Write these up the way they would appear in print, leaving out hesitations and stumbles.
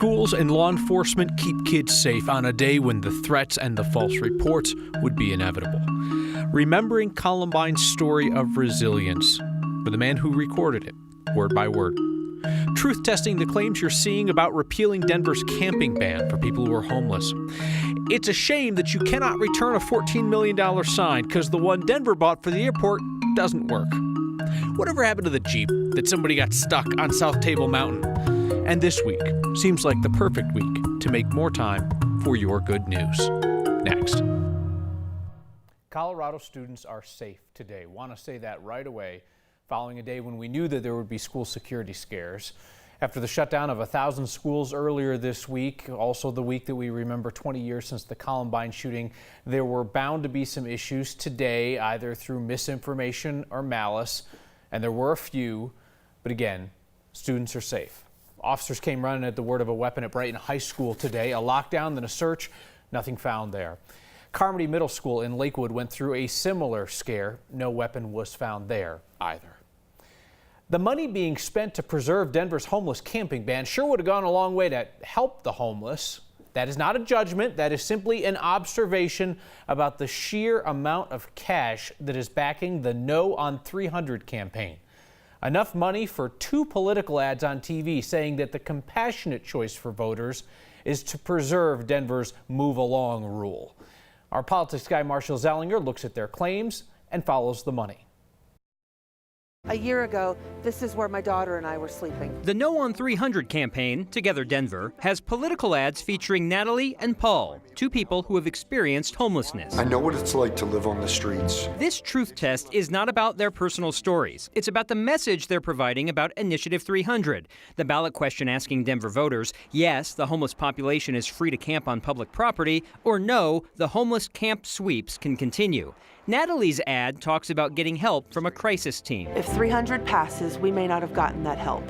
schools and law enforcement keep kids safe on a day when the threats and the false reports would be inevitable. Remembering Columbine's story of resilience with the man who recorded it, word by word. Truth testing the claims you're seeing about repealing Denver's camping ban for people who are homeless. It's a shame that you cannot return a $14 million sign because the one Denver bought for the airport doesn't work. Whatever happened to the Jeep that somebody got stuck on South Table Mountain? And this week seems like the perfect week to make more time for your good news. Next. Colorado students are safe today. Want to say that right away, following a day when we knew that there would be school security scares. After the shutdown of 1,000 schools earlier this week, also the week that we remember 20 years since the Columbine shooting, there were bound to be some issues today, either through misinformation or malice, and there were a few, but again, students are safe. Officers came running at the word of a weapon at Brighton High School today. A lockdown, then a search, nothing found there. Carmody Middle School in Lakewood went through a similar scare. No weapon was found there either. The money being spent to preserve Denver's homeless camping ban sure would have gone a long way to help the homeless. That is not a judgment. That is simply an observation about the sheer amount of cash that is backing the No on 300 campaign. Enough money for 2 political ads on TV saying that the compassionate choice for voters is to preserve Denver's move along rule. Our politics guy Marshall Zellinger looks at their claims and follows the money. A year ago, this is where my daughter and I were sleeping. The No on 300 campaign, Together Denver, has political ads featuring Natalie and Paul, 2 people who have experienced homelessness. I know what it's like to live on the streets. This truth test is not about their personal stories. It's about the message they're providing about Initiative 300, the ballot question asking Denver voters, yes, the homeless population is free to camp on public property, or no, the homeless camp sweeps can continue. Natalie's ad talks about getting help from a crisis team. If 300 passes, we may not have gotten that help.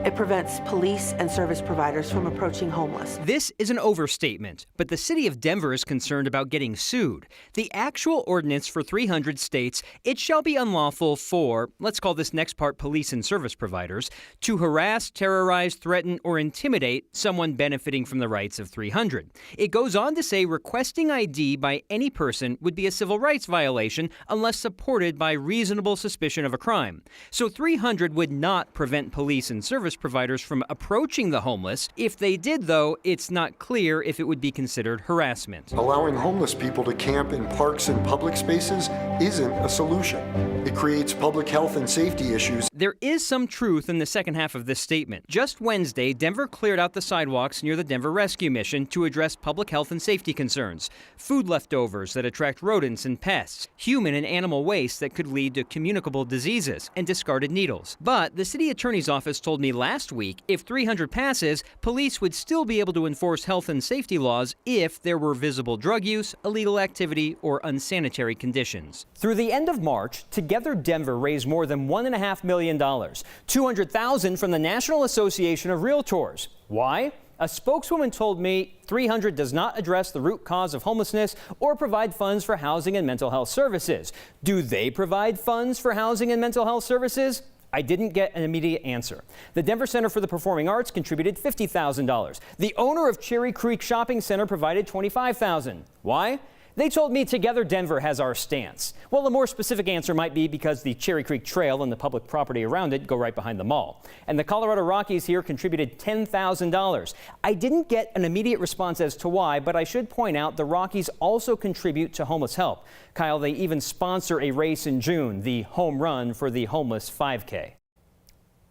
It prevents police and service providers from approaching homeless. This is an overstatement, but the city of Denver is concerned about getting sued. The actual ordinance for 300 states it shall be unlawful for, let's call this next part police and service providers, to harass, terrorize, threaten, or intimidate someone benefiting from the rights of 300. It goes on to say requesting ID by any person would be a civil rights violation unless supported by reasonable suspicion of a crime. So 300 would not prevent police and service providers from approaching the homeless. If they did, though, it's not clear if it would be considered harassment. Allowing homeless people to camp in parks and public spaces isn't a solution. It creates public health and safety issues. There is some truth in the second half of this statement. Just Wednesday, Denver cleared out the sidewalks near the Denver Rescue Mission to address public health and safety concerns. Food leftovers that attract rodents and pests, human and animal waste that could lead to communicable diseases, and discarded needles. But the city attorney's office told me last week if 300 passes, police would still be able to enforce health and safety laws if there were visible drug use, illegal activity, or unsanitary conditions. Through the end of March, Together Denver raised more than $1.5 million, $200,000 from the National Association of Realtors. Why? A spokeswoman told me 300 does not address the root cause of homelessness or provide funds for housing and mental health services. Do they provide funds for housing and mental health services? I didn't get an immediate answer. The Denver Center for the Performing Arts contributed $50,000. The owner of Cherry Creek Shopping Center provided $25,000. Why? They told me Together Denver has our stance. Well, a more specific answer might be because the Cherry Creek Trail and the public property around it go right behind the mall. And the Colorado Rockies here contributed $10,000. I didn't get an immediate response as to why, but I should point out the Rockies also contribute to homeless help. Kyle, they even sponsor a race in June, the Home Run for the Homeless 5K.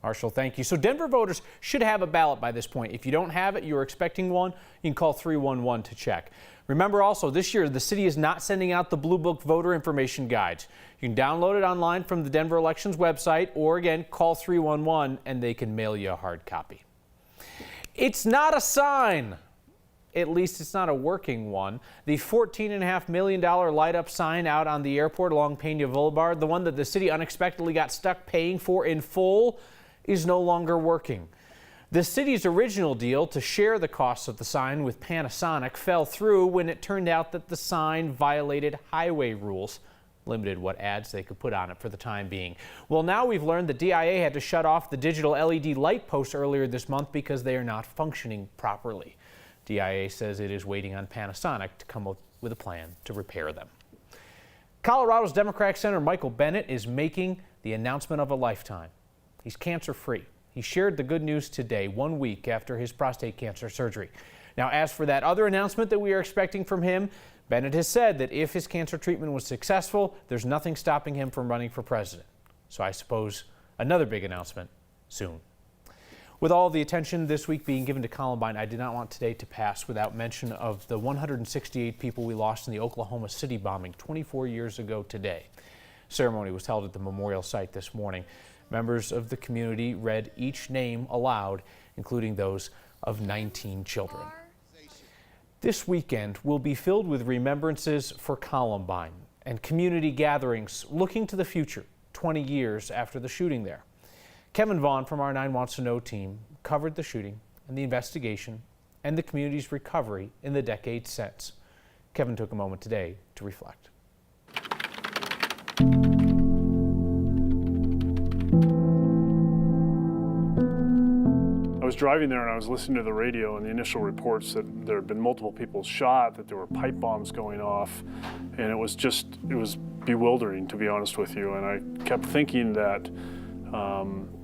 Marshall, thank you. So Denver voters should have a ballot by this point. If you don't have it, you're expecting one, you can call 311 to check. Remember also, this year, the city is not sending out the Blue Book voter information guides. You can download it online from the Denver Elections website, or again, call 311 and they can mail you a hard copy. It's not a sign. At least it's not a working one. The $14.5 million light-up sign out on the airport along Pena Boulevard, the one that the city unexpectedly got stuck paying for in full, is no longer working. The city's original deal to share the costs of the sign with Panasonic fell through when it turned out that the sign violated highway rules. limited what ads they could put on it for the time being. Well, now we've learned the DIA had to shut off the digital LED light posts earlier this month because they are not functioning properly. DIA says it is waiting on Panasonic to come up with a plan to repair them. Colorado's Democratic Senator Michael Bennet is making the announcement of a lifetime. He's cancer-free. He shared the good news today, 1 week after his prostate cancer surgery. Now, as for that other announcement that we are expecting from him, Bennet has said that if his cancer treatment was successful, there's nothing stopping him from running for president. So I suppose another big announcement soon. With all the attention this week being given to Columbine, I did not want today to pass without mention of the 168 people we lost in the Oklahoma City bombing 24 years ago today. Ceremony was held at the memorial site this morning. Members of the community read each name aloud, including those of 19 children. This weekend will be filled with remembrances for Columbine and community gatherings looking to the future, 20 years after the shooting there. Kevin Vaughn from our 9 Wants to Know team covered the shooting and the investigation and the community's recovery in the decades since. Kevin took a moment today to reflect. I was driving there and I was listening to the radio and the initial reports that there had been multiple people shot, that there were pipe bombs going off, and it was bewildering, to be honest with you. And I kept thinking that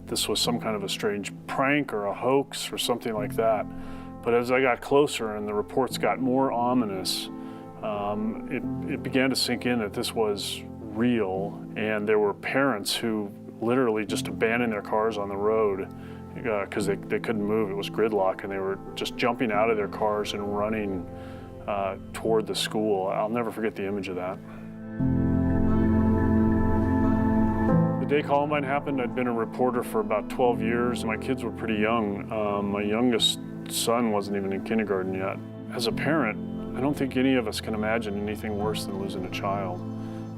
this was some kind of a strange prank or a hoax or something like that. But as I got closer and the reports got more ominous, it began to sink in that this was real, and there were parents who literally just abandoned their cars on the road because they couldn't move. It was gridlock, and they were just jumping out of their cars and running toward the school. I'll never forget the image of that. The day Columbine happened, I'd been a reporter for about 12 years. My kids were pretty young. My youngest son wasn't even in kindergarten yet. As a parent, I don't think any of us can imagine anything worse than losing a child.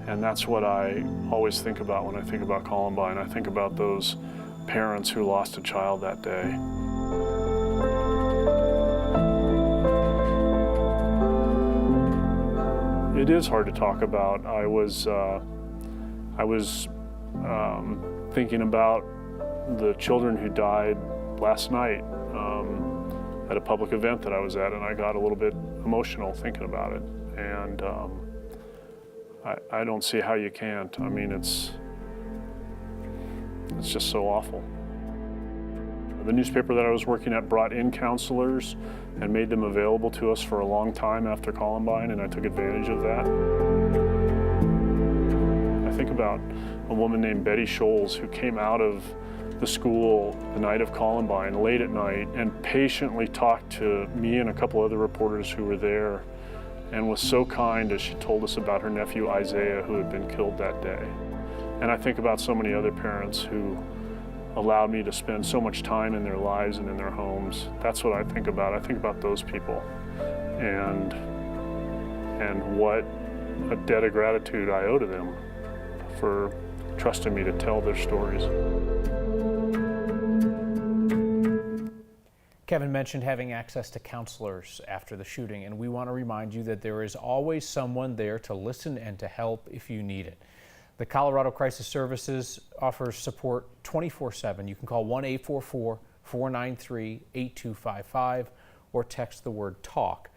And that's what I always think about when I think about Columbine. I think about those parents who lost a child that day. It is hard to talk about. I was thinking about the children who died last night at a public event that I was at, and I got a little bit emotional thinking about it. And I don't see how you can't. I mean, it's just so awful. The newspaper that I was working at brought in counselors and made them available to us for a long time after Columbine, and I took advantage of that. I think about a woman named Betty Scholes who came out of the school the night of Columbine late at night and patiently talked to me and a couple other reporters who were there, and was so kind as she told us about her nephew Isaiah, who had been killed that day. And I think about so many other parents who allowed me to spend so much time in their lives and in their homes. That's what I think about. I think about those people and what a debt of gratitude I owe to them for trusting me to tell their stories. Kevin mentioned having access to counselors after the shooting, and we want to remind you that there is always someone there to listen and to help if you need it. The Colorado Crisis Services offers support 24/7. You can call 1-844-493-8255 or text the word TALK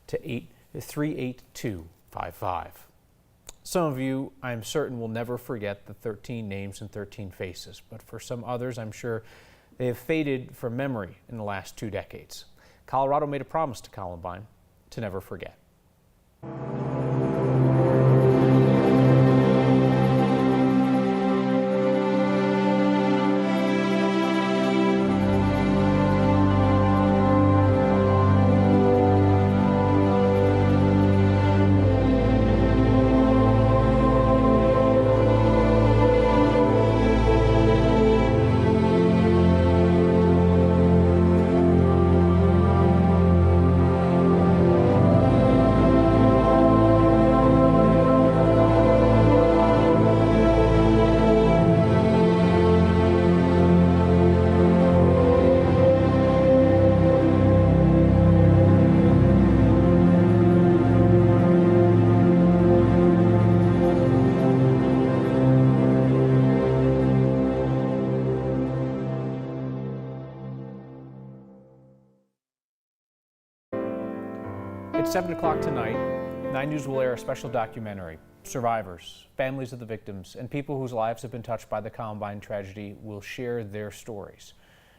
to 38255. Some of you, I'm certain, will never forget the 13 names and 13 faces, but for some others, I'm sure they have faded from memory in the last 2 decades. Colorado made a promise to Columbine to never forget. At 7 o'clock tonight, 9 News will air a special documentary. Survivors, families of the victims, and people whose lives have been touched by the Columbine tragedy will share their stories.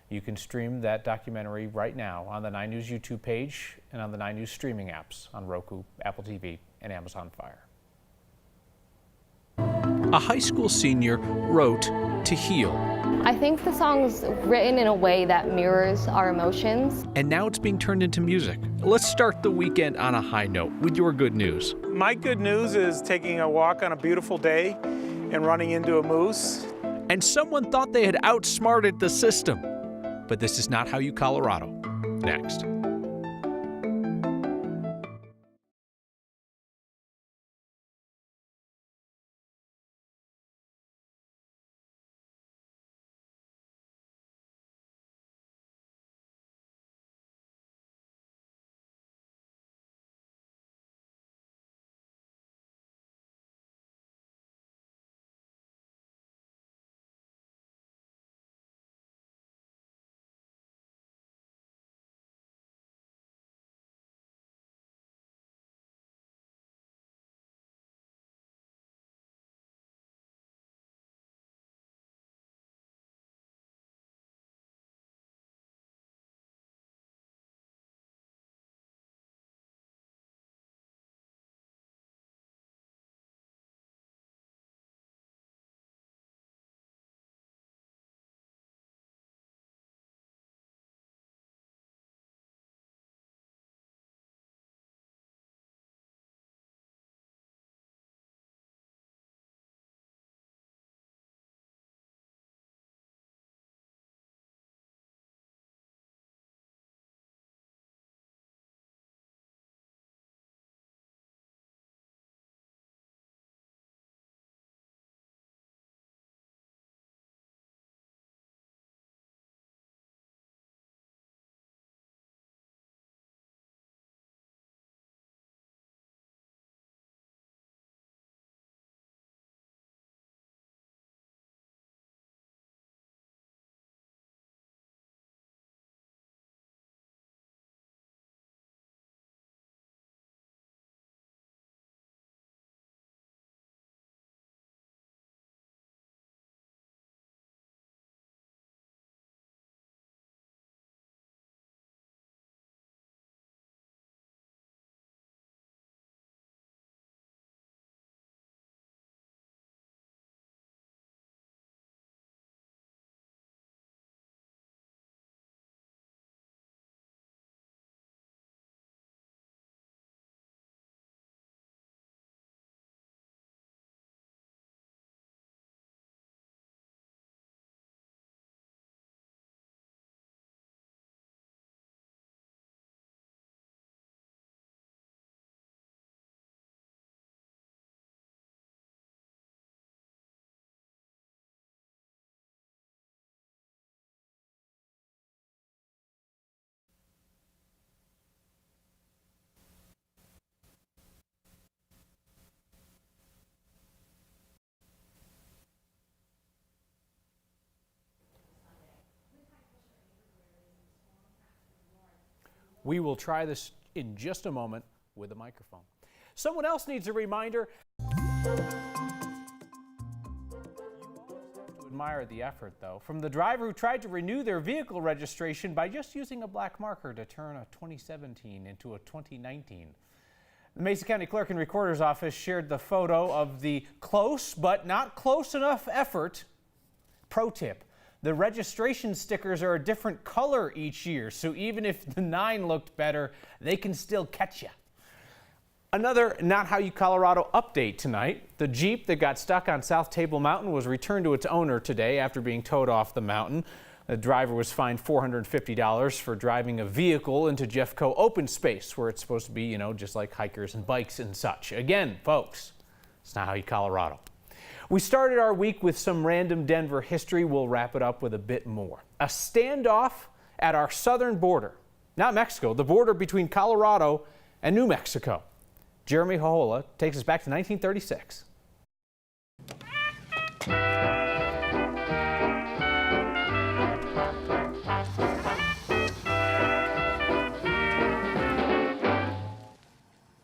You can stream that documentary right now on the 9 News YouTube page and on the 9 News streaming apps on Roku, Apple TV, and Amazon Fire. A high school senior wrote to heal. I think the song's written in a way that mirrors our emotions. And now it's being turned into music. Let's start the weekend on a high note with your good news. My good news is taking a walk on a beautiful day and running into a moose. And someone thought they had outsmarted the system. But this is not how you Colorado. Next. We will try this in just a moment with a microphone. Someone else needs a reminder. You always have to admire the effort, though, from the driver who tried to renew their vehicle registration by just using a black marker to turn a 2017 into a 2019. The Mesa County Clerk and Recorder's Office shared the photo of the close but not close enough effort. Pro tip: the registration stickers are a different color each year, so even if the 9 looked better, they can still catch you. Another Not How You Colorado update tonight. The Jeep that got stuck on South Table Mountain was returned to its owner today after being towed off the mountain. The driver was fined $450 for driving a vehicle into Jeffco open space, where it's supposed to be, just like hikers and bikes and such. Again, folks, it's not how you Colorado. We started our week with some random Denver history. We'll wrap it up with a bit more. A standoff at our southern border. Not Mexico, the border between Colorado and New Mexico. Jeremy Hohola takes us back to 1936.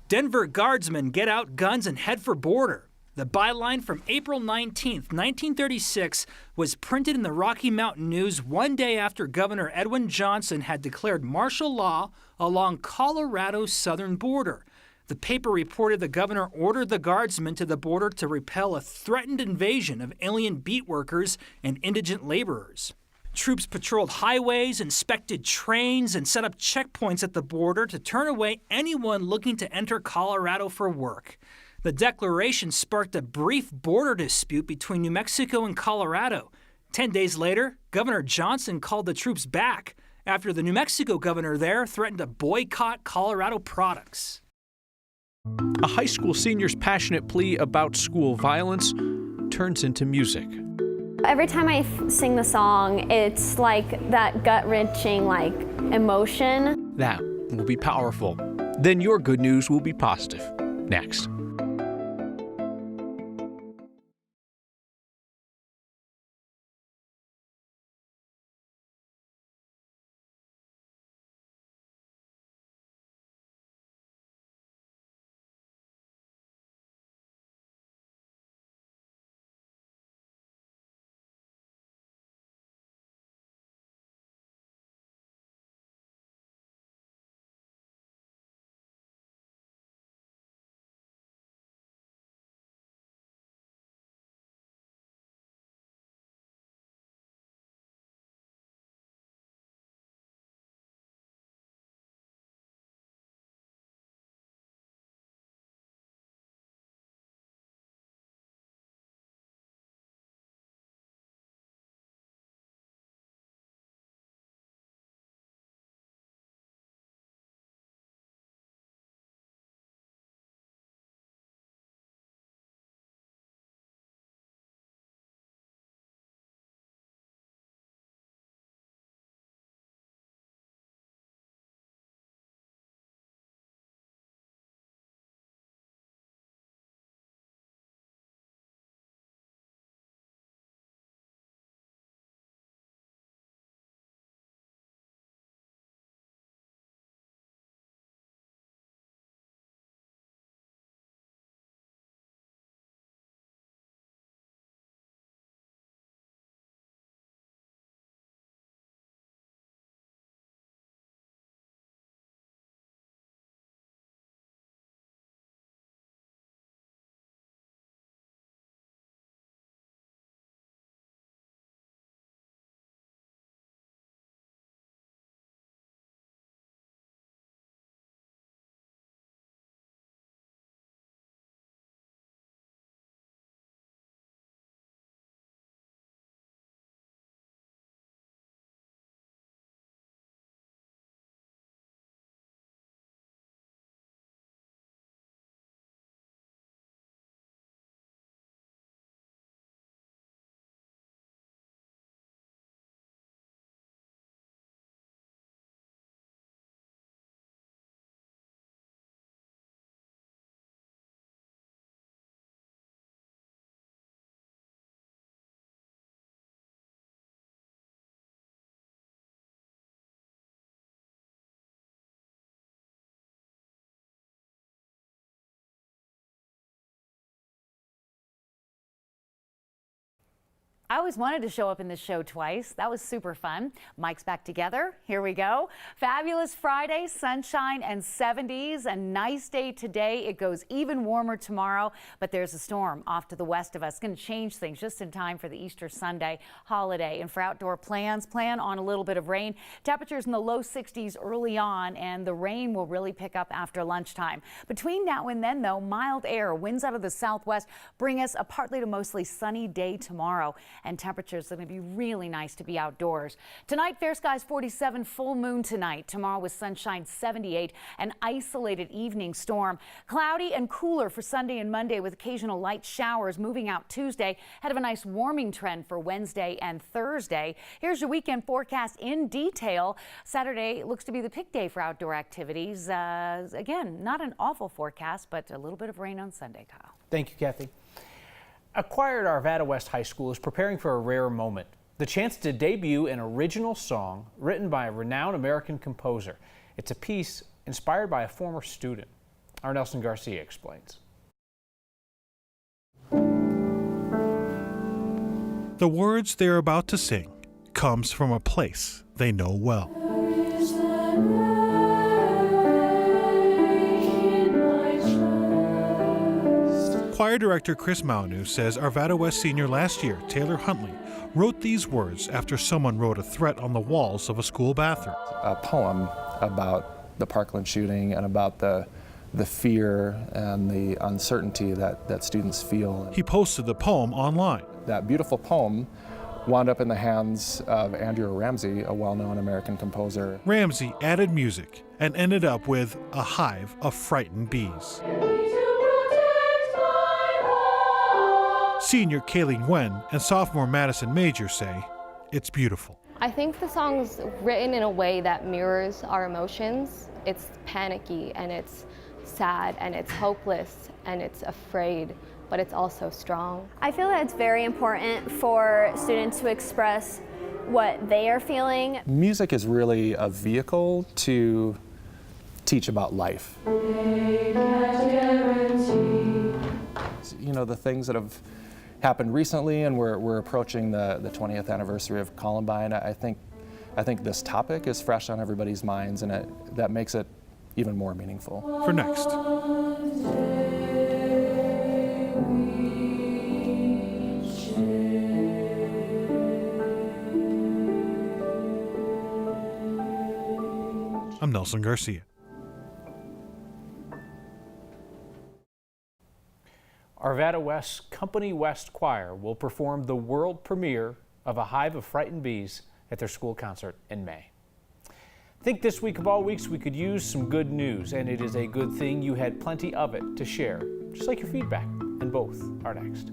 Denver Guardsmen get out guns and head for border. The byline from April 19, 1936 was printed in the Rocky Mountain News one day after Governor Edwin Johnson had declared martial law along Colorado's southern border. The paper reported the governor ordered the guardsmen to the border to repel a threatened invasion of alien beat workers and indigent laborers. Troops patrolled highways, inspected trains, and set up checkpoints at the border to turn away anyone looking to enter Colorado for work. The declaration sparked a brief border dispute between New Mexico and Colorado. 10 days later, Governor Johnson called the troops back after the New Mexico governor there threatened to boycott Colorado products. A high school senior's passionate plea about school violence turns into music. Every time I sing the song, it's like that gut-wrenching, emotion. That will be powerful. Then your good news will be positive. Next. I always wanted to show up in this show twice. That was super fun. Mike's back together. Here we go. Fabulous Friday, sunshine and 70s. A nice day today. It goes even warmer tomorrow, but there's a storm off to the west of us. It's going to change things just in time for the Easter Sunday holiday. And for outdoor plans, plan on a little bit of rain. Temperatures in the low 60s early on, and the rain will really pick up after lunchtime. Between now and then, though, mild air, winds out of the southwest bring us a partly to mostly sunny day tomorrow. And temperatures are going to be really nice to be outdoors. Tonight, fair skies 47, full moon tonight. Tomorrow with sunshine 78, an isolated evening storm. Cloudy and cooler for Sunday and Monday with occasional light showers moving out Tuesday. Ahead of a nice warming trend for Wednesday and Thursday. Here's your weekend forecast in detail. Saturday looks to be the pick day for outdoor activities. Again, not an awful forecast, but a little bit of rain on Sunday, Kyle. Thank you, Kathy. A choir at Arvada West High School is preparing for a rare moment, the chance to debut an original song written by a renowned American composer. It's a piece inspired by a former student. Our Nelson Garcia explains. The words they're about to sing comes from a place they know well. Choir director Chris Malnew says Arvada West senior last year, Taylor Huntley, wrote these words after someone wrote a threat on the walls of a school bathroom. A poem about the Parkland shooting and about the fear and the uncertainty that students feel. He posted the poem online. That beautiful poem wound up in the hands of Andrew Ramsey, a well-known American composer. Ramsey added music and ended up with a hive of frightened bees. Senior Kayleen Nguyen and sophomore Madison Major say it's beautiful. I think the song's written in a way that mirrors our emotions. It's panicky and it's sad and it's hopeless and it's afraid, but it's also strong. I feel that it's very important for students to express what they are feeling. Music is really a vehicle to teach about life. You know, the things that have happened recently, and we're approaching the 20th anniversary of Columbine. I think this topic is fresh on everybody's minds, and that makes it even more meaningful. For next. I'm Nelson Garcia. Arvada West's Company West Choir will perform the world premiere of A Hive of Frightened Bees at their school concert in May. I think this week of all weeks we could use some good news, and it is a good thing you had plenty of it to share, just like your feedback, and both are next.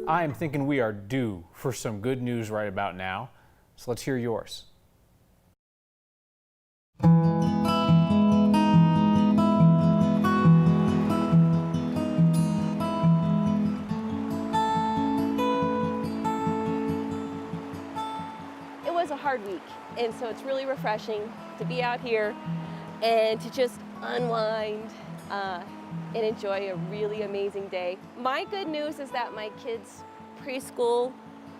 I'm thinking we are due for some good news right about now, so let's hear yours. hard week. And so it's really refreshing to be out here and to just unwind and enjoy a really amazing day. My good news is that my kids' preschool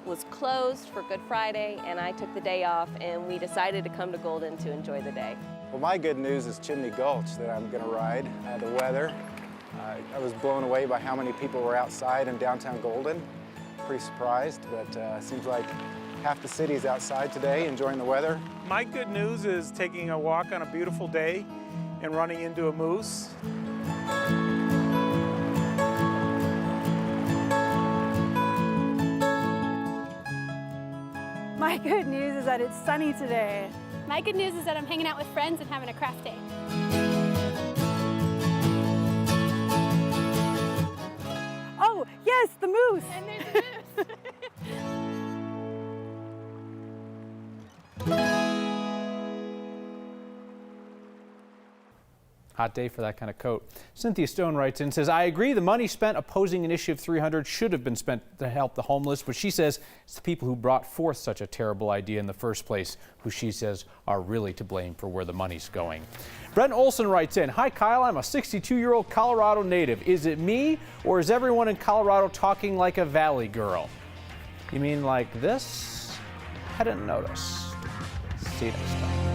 was closed for Good Friday, and I took the day off, and we decided to come to Golden to enjoy the day. Well, my good news is Chimney Gulch that I'm going to ride. The weather, I was blown away by how many people were outside in downtown Golden. Pretty surprised, but seems like half the city's outside today enjoying the weather. My good news is taking a walk on a beautiful day and running into a moose. My good news is that it's sunny today. My good news is that I'm hanging out with friends and having a craft day. Oh, yes, the moose. And there's a moose. Hot day for that kind of coat. Cynthia Stone writes in, says, I agree the money spent opposing Initiative 300 should have been spent to help the homeless, but she says it's the people who brought forth such a terrible idea in the first place who she says are really to blame for where the money's going. Brent Olson writes in, Hi Kyle, I'm a 62-year-old Colorado native. Is it me or is everyone in Colorado talking like a valley girl? You mean like this? I didn't notice. See you next time.